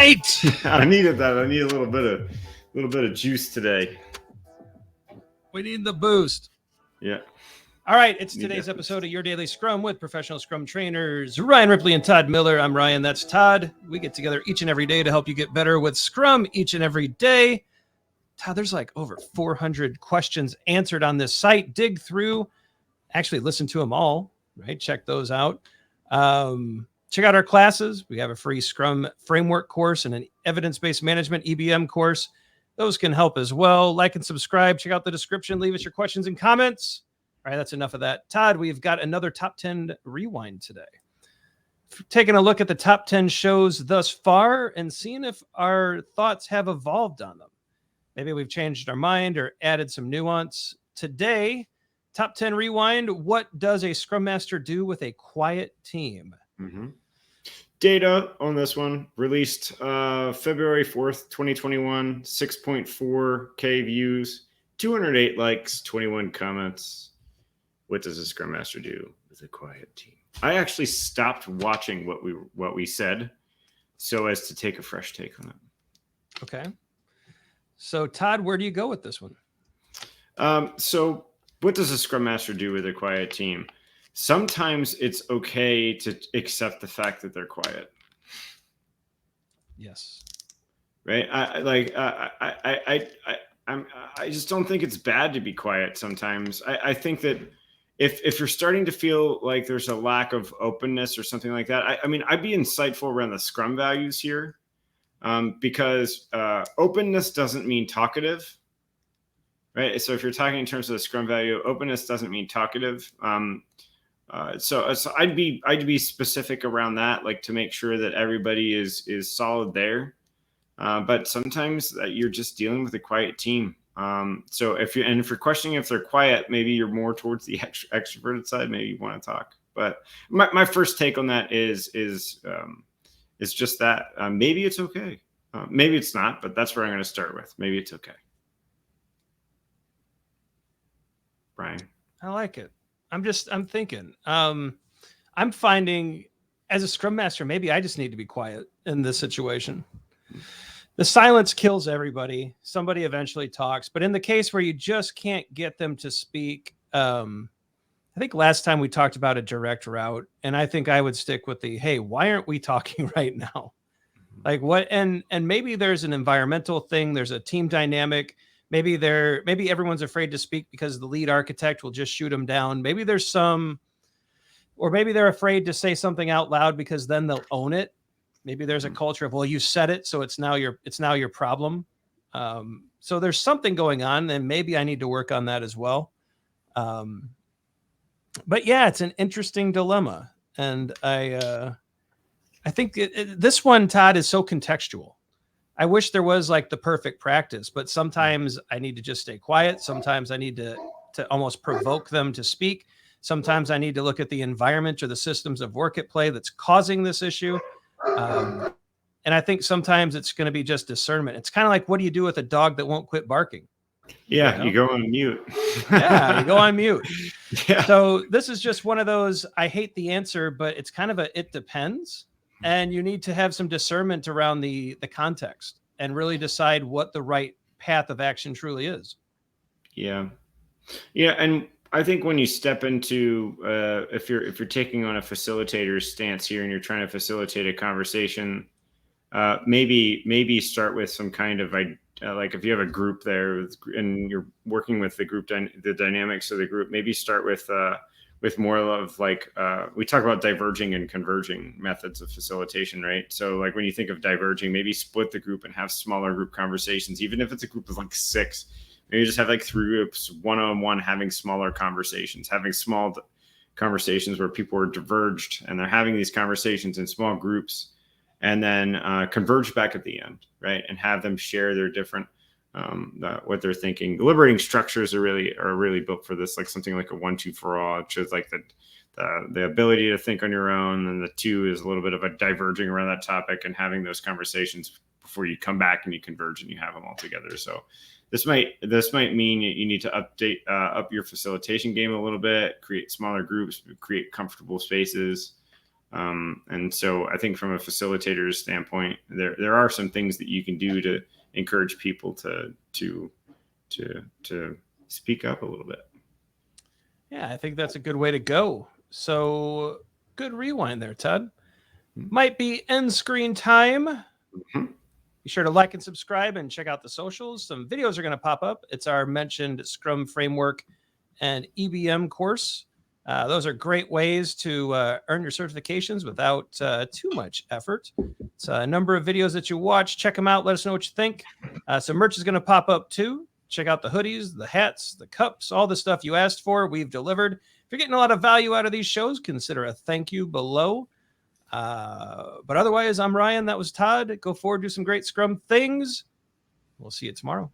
right. I needed that. I need a little bit of juice today. We need the boost. Yeah. All right, it's today's episode of Your Daily Scrum with professional Scrum trainers Ryan Ripley and Todd Miller. I'm Ryan, that's Todd. We get together each and every day to help you get better with Scrum each and every day. Todd, there's like over 400 questions answered on this site. Dig through, actually listen to them all, right? Check those out. Check out our classes. We have a free Scrum Framework course and an evidence-based management EBM course. Those can help as well. Like and subscribe. Check out the description. Leave us your questions and comments. All right, that's enough of that. Todd, we've got another top 10 rewind today. Taking a look at the top 10 shows thus far and seeing if our thoughts have evolved on them. Maybe we've changed our mind or added some nuance. Today, top 10 rewind. What does a Scrum Master do with a quiet team? Mm-hmm. Data on this one released February 4th, 2021, 6.4K views, 208 likes, 21 comments. What does a Scrum Master do with a quiet team? I actually stopped watching what we said so as to take a fresh take on it. Okay. So Todd, where do you go with this one? So what does a Scrum Master do with a quiet team? Sometimes it's okay to accept the fact that they're quiet. Yes. Right. I just don't think it's bad to be quiet sometimes. I think that if you're starting to feel like there's a lack of openness or something like that, I mean, I'd be insightful around the Scrum values here, because openness doesn't mean talkative, right? So if you're talking in terms of the Scrum value, openness doesn't mean talkative. So I'd be specific around that, like to make sure that everybody is solid there. But sometimes you're just dealing with a quiet team. So if you're questioning if they're quiet, maybe you're more towards the extroverted side. Maybe you want to talk. But my first take on that is just that maybe it's okay. Maybe it's not, but that's where I'm going to start with. Maybe it's okay. Brian, I like it. I'm thinking. I'm finding as a Scrum Master, maybe I just need to be quiet in this situation. The silence kills everybody. Somebody eventually talks. But in the case where you just can't get them to speak, I think last time we talked about a direct route, and I think I would stick with the, hey, why aren't we talking right now? Like what? And maybe there's an environmental thing. There's a team dynamic. Maybe everyone's afraid to speak because the lead architect will just shoot them down. Maybe there's or maybe they're afraid to say something out loud because then they'll own it. Maybe there's a culture of, well, you said it, so it's now your problem. So there's something going on, and maybe I need to work on that as well. But yeah, it's an interesting dilemma, and I think this one, Todd, is so contextual. I wish there was like the perfect practice, but sometimes I need to just stay quiet. Sometimes I need to almost provoke them to speak. Sometimes I need to look at the environment or the systems of work at play that's causing this issue. And I think sometimes it's going to be just discernment. It's kind of like, what do you do with a dog that won't quit barking? Yeah, you go on mute. Yeah, you go on mute. Yeah. So this is just one of those, I hate the answer, but it's kind of it depends. And you need to have some discernment around the context and really decide what the right path of action truly is. Yeah. Yeah. And I think when you step into, if you're taking on a facilitator's stance here and you're trying to facilitate a conversation, maybe start with some kind of, like if you have a group there and you're working with the group, the dynamics of the group, maybe start with more of like, we talk about diverging and converging methods of facilitation, right? So like when you think of diverging, maybe split the group and have smaller group conversations, even if it's a group of like 6, maybe just have like 3 groups, one-on-one, having smaller conversations, having small conversations where people are diverged and they're having these conversations in small groups, and then converge back at the end, right? And have them share their different, what they're thinking. Deliberating structures are really built for this, like something like a 1-2 for all, which is like the ability to think on your own, and the 2 is a little bit of a diverging around that topic and having those conversations before you come back and you converge and you have them all together. So this might mean you need to up your facilitation game a little bit, create smaller groups, create comfortable spaces. And so I think from a facilitator's standpoint, there are some things that you can do to encourage people to speak up a little bit. Yeah, I think that's a good way to go. So good rewind there, Todd. Might be end screen time. Mm-hmm. Be sure to like and subscribe and check out the socials. Some videos are going to pop up. It's our mentioned Scrum Framework and EBM course. Those are great ways to earn your certifications without too much effort. It's a number of videos that you watch. Check them out. Let us know what you think. Some merch is going to pop up too. Check out the hoodies, the hats, the cups, all the stuff you asked for. We've delivered. If you're getting a lot of value out of these shows, consider a thank you below. But otherwise, I'm Ryan. That was Todd. Go forward, do some great Scrum things. We'll see you tomorrow.